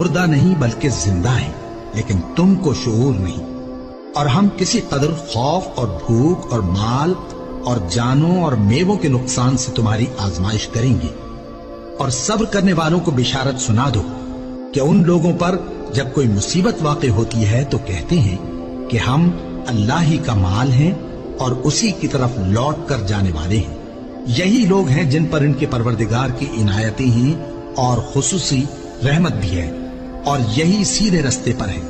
मुर्दा नहीं बल्कि जिंदा है, लेकिन तुमको शऊर नहीं। और हम किसी कदर खौफ और भूख और माल और जानों और मेवों के नुकसान से तुम्हारी आजमाइश करेंगे। और सब्र करने वालों को बिशारत सुना दो कि उन लोगों पर जब कोई मुसीबत वाक़ई होती है तो कहते हैं कि हम अल्लाह ही का माल हैं और उसी की तरफ लौट कर जाने वाले हैं। यही लोग हैं जिन पर इनके परवरदिगार की इनायतें हैं और खुसूसी रहमत भी है, और यही सीधे रास्ते पर है।